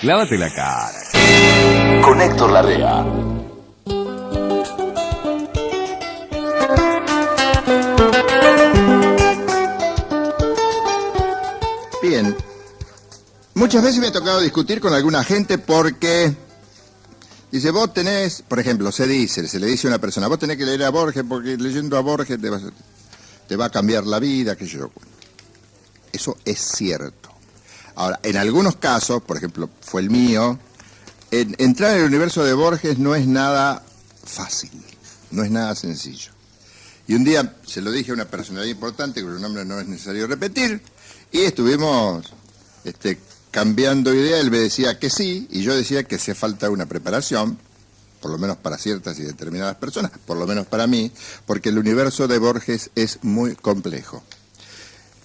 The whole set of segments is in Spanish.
Lávate la cara. Con Héctor Larrea. Bien. Muchas veces me ha tocado discutir con alguna gente porque dice, vos tenés, por ejemplo, se le dice a una persona, vos tenés que leer a Borges porque leyendo a Borges te va a cambiar la vida, que yo. Eso es cierto. Ahora, en algunos casos, por ejemplo, fue el mío, entrar en el universo de Borges no es nada fácil, no es nada sencillo. Y un día se lo dije a una personalidad importante, cuyo nombre no es necesario repetir, y estuvimos cambiando idea. Él me decía que sí, y yo decía que hace falta una preparación, por lo menos para ciertas y determinadas personas, por lo menos para mí, porque el universo de Borges es muy complejo.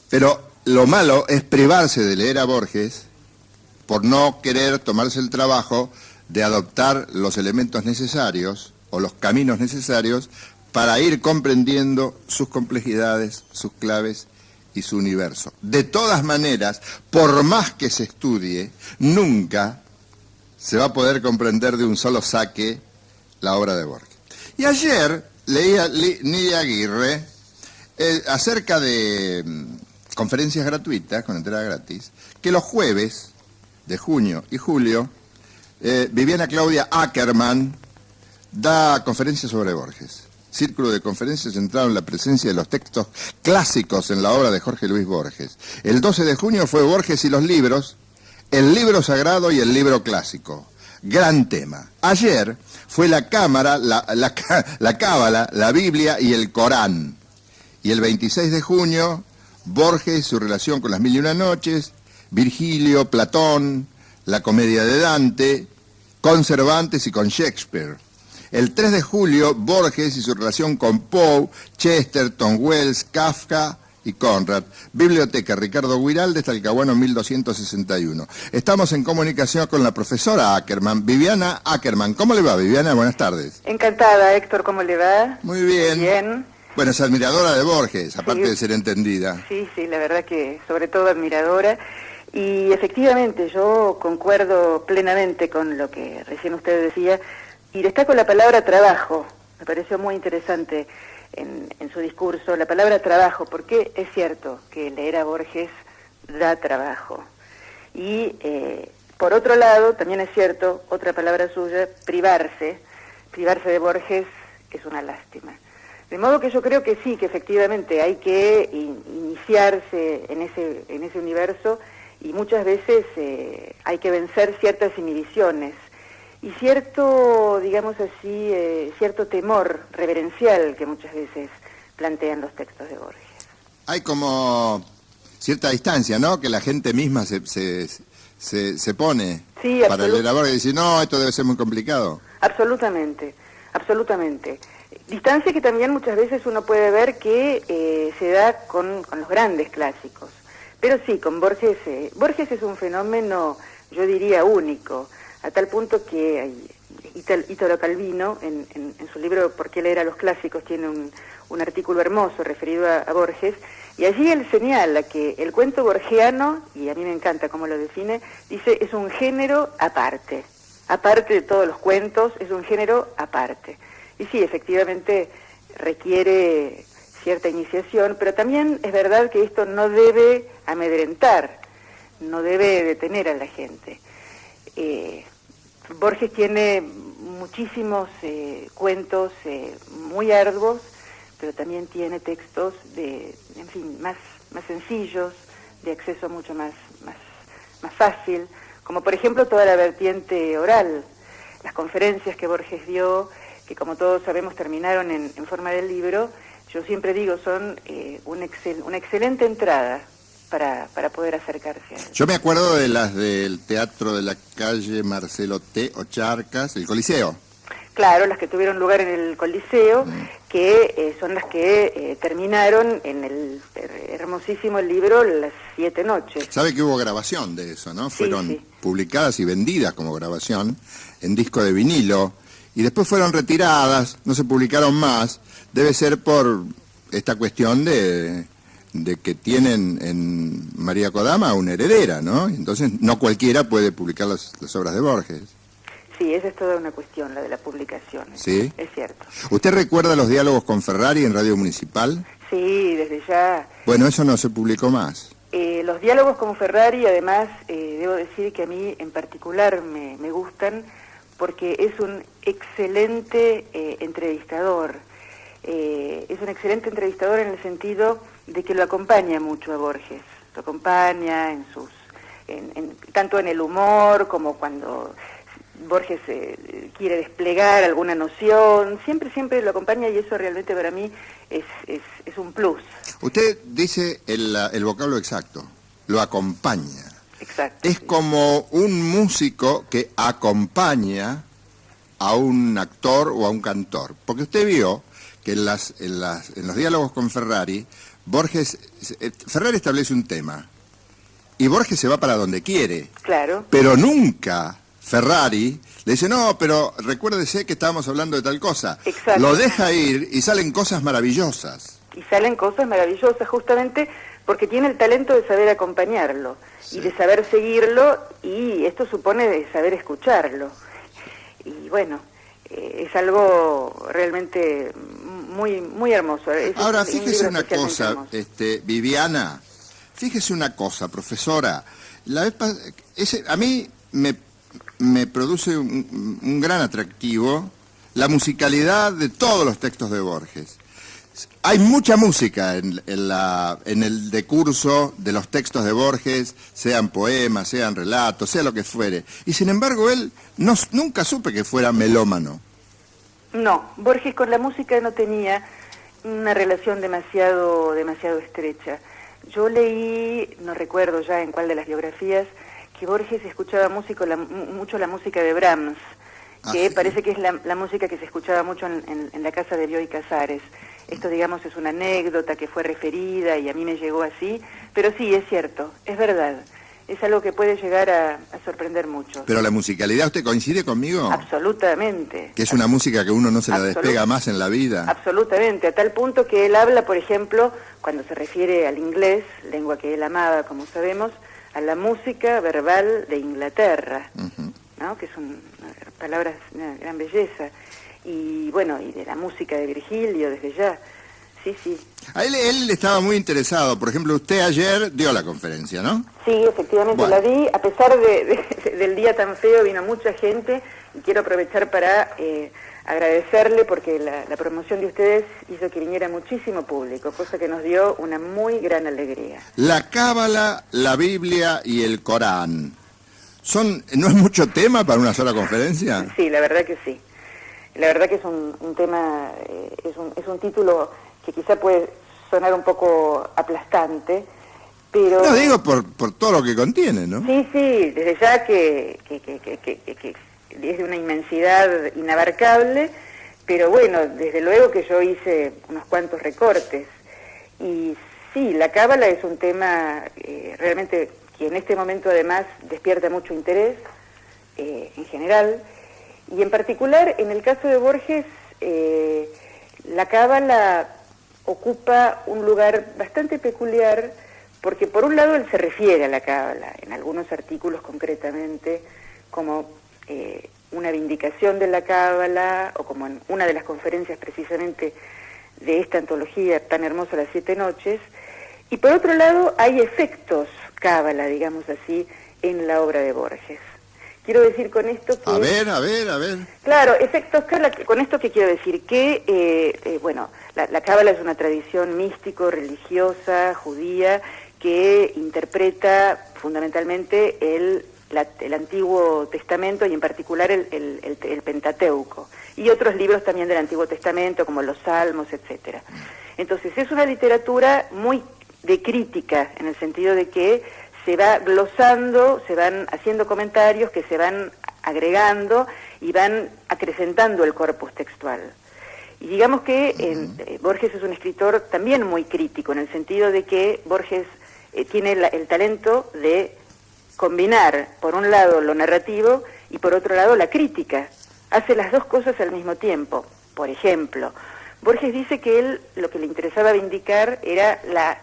Pero lo malo es privarse de leer a Borges por no querer tomarse el trabajo de adoptar los elementos necesarios o los caminos necesarios para ir comprendiendo sus complejidades, sus claves y su universo. De todas maneras, por más que se estudie, nunca se va a poder comprender de un solo saque la obra de Borges. Y ayer leía Nidia Aguirre acerca de conferencias gratuitas, con entrada gratis, que los jueves de junio y julio, Viviana Claudia Ackerman da conferencias sobre Borges. Círculo de conferencias centrado en la presencia de los textos clásicos en la obra de Jorge Luis Borges. El 12 de junio fue Borges y los libros, el libro sagrado y el libro clásico. Gran tema. Ayer fue la Cábala, la Biblia y el Corán. Y el 26 de junio, Borges, su relación con las Mil y una Noches, Virgilio, Platón, la comedia de Dante, con Cervantes y con Shakespeare. El 3 de julio, Borges y su relación con Poe, Chesterton, Wells, Kafka y Conrad. Biblioteca Ricardo Guiraldes, Talcahuano 1261. Estamos en comunicación con la profesora Ackerman, Viviana Ackerman. ¿Cómo le va, Viviana? Buenas tardes. Encantada, Héctor, ¿cómo le va? Muy bien. Bien. Bueno, es admiradora de Borges, aparte de ser entendida. Sí, la verdad que sobre todo admiradora. Y efectivamente, yo concuerdo plenamente con lo que recién usted decía. Y destaco la palabra trabajo, me pareció muy interesante en su discurso, la palabra trabajo, porque es cierto que leer a Borges da trabajo. Y por otro lado, también es cierto, otra palabra suya, privarse de Borges es una lástima. De modo que yo creo que sí, que efectivamente hay que iniciarse en ese universo y muchas veces hay que vencer ciertas inhibiciones. Y cierto, digamos así, cierto temor reverencial que muchas veces plantean los textos de Borges. Hay como cierta distancia, ¿no? Que la gente misma se pone para leer a Borges y dice, no, esto debe ser muy complicado. Absolutamente, absolutamente. Distancia que también muchas veces uno puede ver que se da con los grandes clásicos. Pero sí, con Borges, Borges es un fenómeno, yo diría, único. A tal punto que Italo Calvino, en su libro ¿Por qué leer a los clásicos?, tiene un artículo hermoso referido a Borges, y allí él señala que el cuento borgiano, y a mí me encanta cómo lo define, dice, es un género aparte de todos los cuentos, es un género aparte. Y sí, efectivamente requiere cierta iniciación, pero también es verdad que esto no debe amedrentar, no debe detener a la gente. Borges tiene muchísimos cuentos muy arduos, pero también tiene textos más sencillos, de acceso mucho más fácil, como por ejemplo toda la vertiente oral, las conferencias que Borges dio, que como todos sabemos terminaron en forma de libro. Yo siempre digo, son una excelente entrada para poder acercarse a él. Yo me acuerdo de las del Teatro de la Calle Marcelo T. o Charcas, el Coliseo. Claro, las que tuvieron lugar en el Coliseo, que son las que terminaron en el hermosísimo libro Las 7 Noches. ¿Sabe que hubo grabación de eso, no? Sí, Fueron publicadas y vendidas como grabación en disco de vinilo, y después fueron retiradas, no se publicaron más. Debe ser por esta cuestión de de que tienen en María Kodama una heredera, ¿no? Entonces no cualquiera puede publicar las obras de Borges. Sí, esa es toda una cuestión, la de la publicación. ¿Sí? Es cierto. ¿Usted recuerda los diálogos con Ferrari en Radio Municipal? Sí, desde ya. Bueno, eso no se publicó más. Los diálogos con Ferrari, además, debo decir que a mí en particular me gustan porque es un excelente entrevistador. Es un excelente entrevistador en el sentido de que lo acompaña mucho a Borges. Lo acompaña en sus, tanto en el humor como cuando Borges quiere desplegar alguna noción. Siempre lo acompaña y eso realmente para mí es un plus. Usted dice el vocablo exacto, lo acompaña. Exacto. Es como un músico que acompaña a un actor o a un cantor. Porque usted vio que en los diálogos con Ferrari, Ferrari establece un tema y Borges se va para donde quiere. Claro. Pero nunca Ferrari le dice, no, pero recuérdese que estábamos hablando de tal cosa. Exacto. Lo deja ir y salen cosas maravillosas. Y salen cosas maravillosas justamente porque tiene el talento de saber acompañarlo, sí, y de saber seguirlo, y esto supone de saber escucharlo. Y bueno, es algo realmente muy hermoso. Ahora, fíjese una cosa, Viviana, fíjese una cosa, profesora. A mí me produce un gran atractivo la musicalidad de todos los textos de Borges. Hay mucha música en el decurso de los textos de Borges, sean poemas, sean relatos, sea lo que fuere. Y sin embargo, él nunca supe que fuera melómano. No, Borges con la música no tenía una relación demasiado estrecha. Yo leí, no recuerdo ya en cuál de las biografías, que Borges escuchaba mucho la música de Brahms, que sí, parece que es la música que se escuchaba mucho en la casa de Bioy Casares. Esto, digamos, es una anécdota que fue referida y a mí me llegó así, pero sí, es cierto, es verdad. Es algo que puede llegar a sorprender mucho. Pero la musicalidad, ¿usted coincide conmigo? Absolutamente. Que es una música que uno no se la despega más en la vida. Absolutamente, a tal punto que él habla, por ejemplo, cuando se refiere al inglés, lengua que él amaba, como sabemos, a la música verbal de Inglaterra, ¿no? Que es una palabra de una gran belleza. Y bueno, y de la música de Virgilio desde ya. Sí, sí. A él estaba muy interesado. Por ejemplo, usted ayer dio la conferencia, ¿no? Sí, efectivamente, bueno, la di. A pesar del día tan feo, vino mucha gente y quiero aprovechar para agradecerle porque la promoción de ustedes hizo que viniera muchísimo público, cosa que nos dio una muy gran alegría. La Cábala, la Biblia y el Corán. ¿No es mucho tema para una sola conferencia? Sí, la verdad que sí. La verdad que es un tema, es un título que quizá puede sonar un poco aplastante, pero... No, digo por todo lo que contiene, ¿no? Sí, desde ya que es de una inmensidad inabarcable, pero bueno, desde luego que yo hice unos cuantos recortes. Y sí, la Cábala es un tema realmente que en este momento además despierta mucho interés en general, y en particular en el caso de Borges, la Cábala ocupa un lugar bastante peculiar porque por un lado él se refiere a la Cábala, en algunos artículos concretamente, como una vindicación de la Cábala, o como en una de las conferencias precisamente de esta antología tan hermosa, Las 7 Noches, y por otro lado hay efectos Cábala, digamos así, en la obra de Borges. Quiero decir con esto que... A ver. Claro, efectos Cábala, con esto que quiero decir que, bueno, la Cábala es una tradición místico-religiosa, judía, que interpreta fundamentalmente el Antiguo Testamento y en particular el Pentateuco, y otros libros también del Antiguo Testamento, como los Salmos, etcétera. Entonces, es una literatura muy de crítica, en el sentido de que se va glosando, se van haciendo comentarios que se van agregando y van acrecentando el corpus textual. Y digamos que Borges es un escritor también muy crítico, en el sentido de que Borges tiene el talento de combinar, por un lado, lo narrativo y por otro lado, la crítica. Hace las dos cosas al mismo tiempo. Por ejemplo, Borges dice que él lo que le interesaba vindicar era la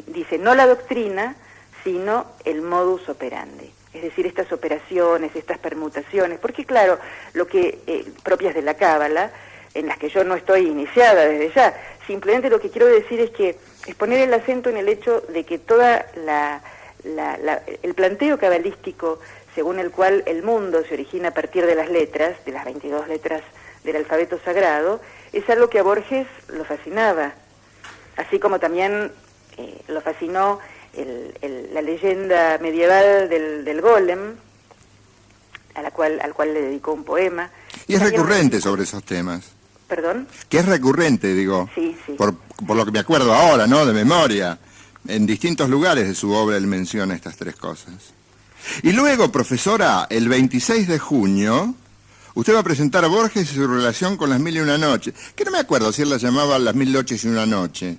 dice no la doctrina, sino el modus operandi. Es decir, estas operaciones, estas permutaciones, porque claro, lo que propias de la Cábala, en las que yo no estoy iniciada desde ya, simplemente lo que quiero decir es poner el acento en el hecho de que toda el planteo cabalístico según el cual el mundo se origina a partir de las letras, de las 22 letras del alfabeto sagrado, es algo que a Borges lo fascinaba, así como también lo fascinó la leyenda medieval del golem, al cual le dedicó un poema. Y es recurrente sobre esos temas. ¿Perdón? Que es recurrente, digo, sí. por lo que me acuerdo ahora, ¿no?, de memoria. En distintos lugares de su obra él menciona estas tres cosas. Y luego, profesora, el 26 de junio, usted va a presentar a Borges y su relación con las 1001 noches, que no me acuerdo si él las llamaba las 1000 noches y una noche.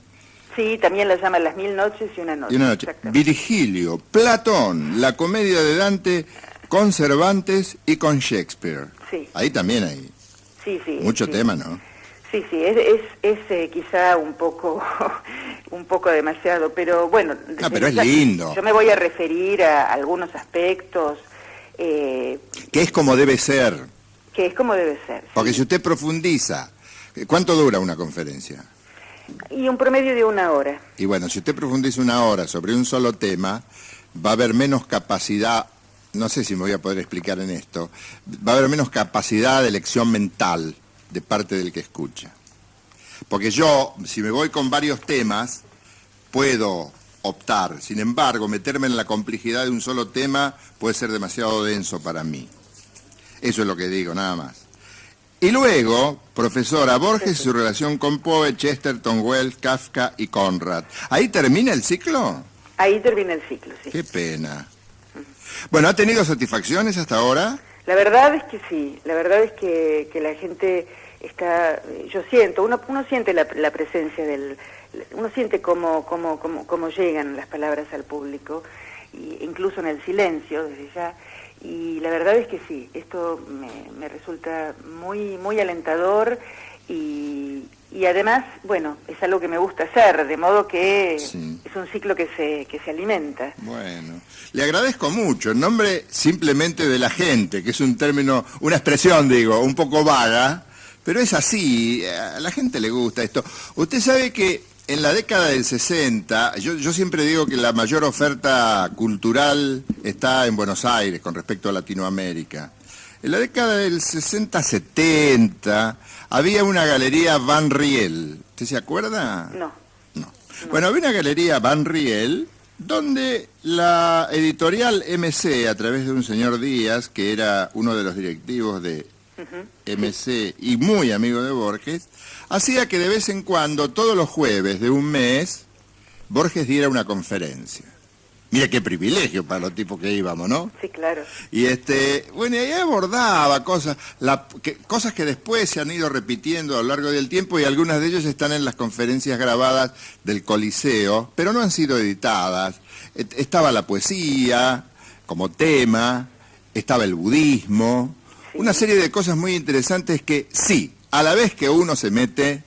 Sí, también la llama Las 1000 noches y una noche. Y una noche. Virgilio, Platón, la comedia de Dante con Cervantes y con Shakespeare. Sí. Ahí también hay mucho tema, ¿no? Sí, es quizá un poco demasiado, pero bueno. No, pero es lindo. Yo me voy a referir a algunos aspectos. Que es como debe ser. Que es como debe ser. Porque sí. si usted profundiza, ¿cuánto dura una conferencia? Y un promedio de 1 hora. Y bueno, si usted profundiza 1 hora sobre un solo tema, va a haber menos capacidad, no sé si me voy a poder explicar en esto, va a haber menos capacidad de elección mental de parte del que escucha. Porque yo, si me voy con varios temas, puedo optar. Sin embargo, meterme en la complejidad de un solo tema puede ser demasiado denso para mí. Eso es lo que digo, nada más. Y luego, profesora, Borges y su relación con Poe, Chesterton, Wells, Kafka y Conrad. ¿Ahí termina el ciclo? Ahí termina el ciclo, sí. Qué pena. Bueno, ¿ha tenido satisfacciones hasta ahora? La verdad es que sí, la verdad es que la gente está, yo siento, uno siente la presencia uno siente cómo llegan las palabras al público, incluso en el silencio, desde ya. Y la verdad es que sí, esto me resulta muy alentador y además, bueno, es algo que me gusta hacer, de modo que sí. Es un ciclo que se alimenta. Bueno, le agradezco mucho, en nombre simplemente de la gente, que es un término, una expresión, digo, un poco vaga, pero es así, a la gente le gusta esto. Usted sabe que en la década del 60, yo siempre digo que la mayor oferta cultural está en Buenos Aires con respecto a Latinoamérica. En la década del 60-70 había una galería Van Riel. ¿Usted se acuerda? No. Bueno, había una galería Van Riel donde la editorial MC, a través de un señor Díaz, que era uno de los directivos de MC y muy amigo de Borges, hacía que de vez en cuando, todos los jueves de un mes, Borges diera una conferencia. Mira qué privilegio para los tipos que íbamos, ¿no? Sí, claro. Y bueno, y ahí abordaba cosas que después se han ido repitiendo a lo largo del tiempo y algunas de ellas están en las conferencias grabadas del Coliseo, pero no han sido editadas. Estaba la poesía como tema, estaba el budismo, sí. Una serie de cosas muy interesantes que sí, a la vez que uno se mete,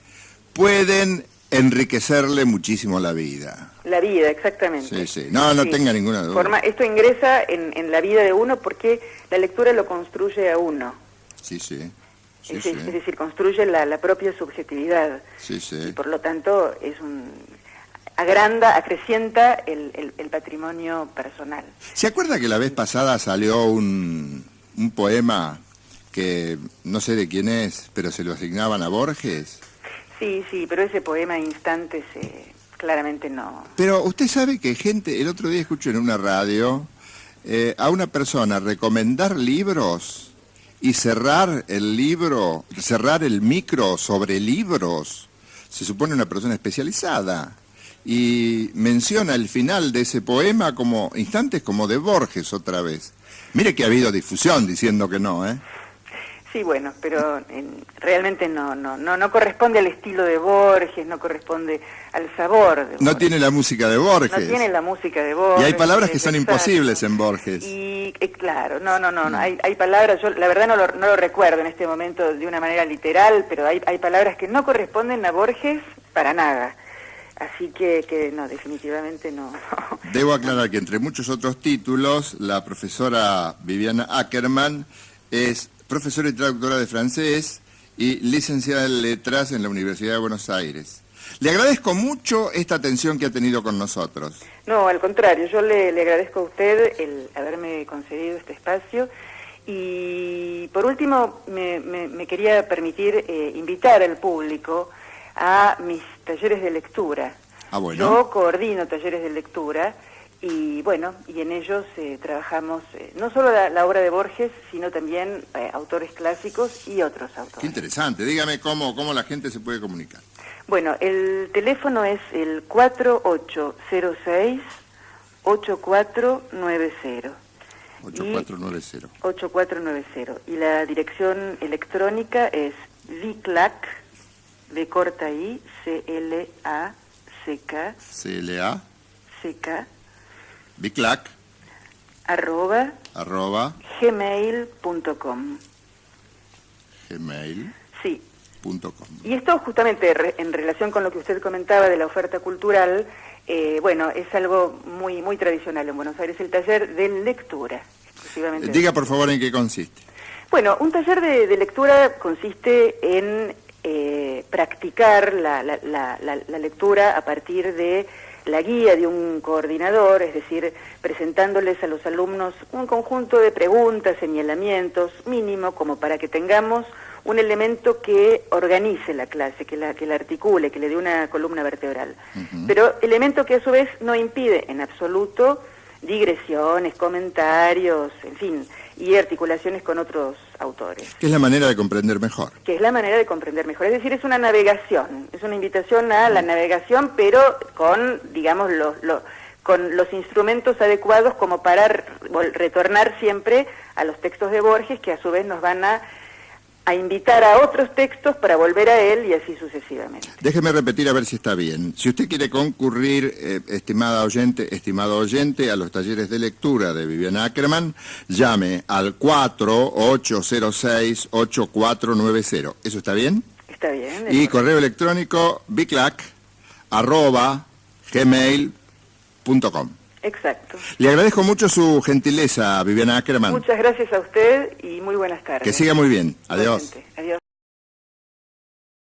pueden enriquecerle muchísimo la vida. La vida, exactamente. Sí. No sí. Tenga ninguna duda. Esto ingresa en la vida de uno porque la lectura lo construye a uno. Sí. Es decir, construye la propia subjetividad. Sí. Y por lo tanto acrecienta el patrimonio personal. ¿Se acuerda que la vez pasada salió un poema que no sé de quién es, pero se lo asignaban a Borges? Sí, pero ese poema Instantes claramente no. Pero usted sabe que el otro día escuché en una radio a una persona recomendar libros y cerrar el micro sobre libros. Se supone una persona especializada. Y menciona el final de ese poema como Instantes como de Borges otra vez. Mire que ha habido difusión diciendo que no, ¿eh? Sí, bueno, pero realmente no corresponde al estilo de Borges, no corresponde al sabor de Borges. No tiene la música de Borges. No tiene la música de Borges. Y hay palabras que son imposibles en Borges. Y claro, no. Hay palabras, yo la verdad no lo recuerdo en este momento de una manera literal, pero hay palabras que no corresponden a Borges para nada. Así que no, definitivamente no. Debo aclarar que entre muchos otros títulos, la profesora Viviana Ackerman es profesora y traductora de francés y licenciada en letras en la Universidad de Buenos Aires. Le agradezco mucho esta atención que ha tenido con nosotros. No, al contrario, yo le agradezco a usted el haberme concedido este espacio. Y por último, me quería permitir invitar al público a mis talleres de lectura. Ah, bueno. Yo coordino talleres de lectura y bueno, y en ellos trabajamos no solo la obra de Borges, sino también autores clásicos y otros autores. Qué interesante. Dígame cómo la gente se puede comunicar. Bueno, el teléfono es el 4806-8490. 8490. 8490. Y la dirección electrónica es viclac, de corta I, C-L-A-C-K, CLA, Biclac, arroba gmail.com. Gmail.com. Sí. Y esto justamente en relación con lo que usted comentaba de la oferta cultural, bueno, es algo muy muy tradicional en Buenos Aires, el taller de lectura. Exclusivamente. Diga por favor en qué consiste. Bueno, un taller de lectura consiste en practicar la lectura a partir de la guía de un coordinador, es decir, presentándoles a los alumnos un conjunto de preguntas, señalamientos, mínimo, como para que tengamos un elemento que organice la clase, que la articule, que le dé una columna vertebral. Pero elemento que a su vez no impide en absoluto digresiones, comentarios, en fin, y articulaciones con otros autores. Que es la manera de comprender mejor. Que es la manera de comprender mejor. Es decir, es una navegación, es una invitación a la navegación, pero con, digamos, con los instrumentos adecuados como para retornar siempre a los textos de Borges, que a su vez nos van a invitar a otros textos para volver a él y así sucesivamente. Déjeme repetir a ver si está bien. Si usted quiere concurrir, estimado oyente, a los talleres de lectura de Viviana Ackerman, llame al 4806-8490. ¿Eso está bien? Está bien. Y correo electrónico biclac@gmail.com. Exacto. Le agradezco mucho su gentileza, Viviana Ackerman. Muchas gracias a usted y muy buenas tardes. Que siga muy bien. Adiós. Adiós.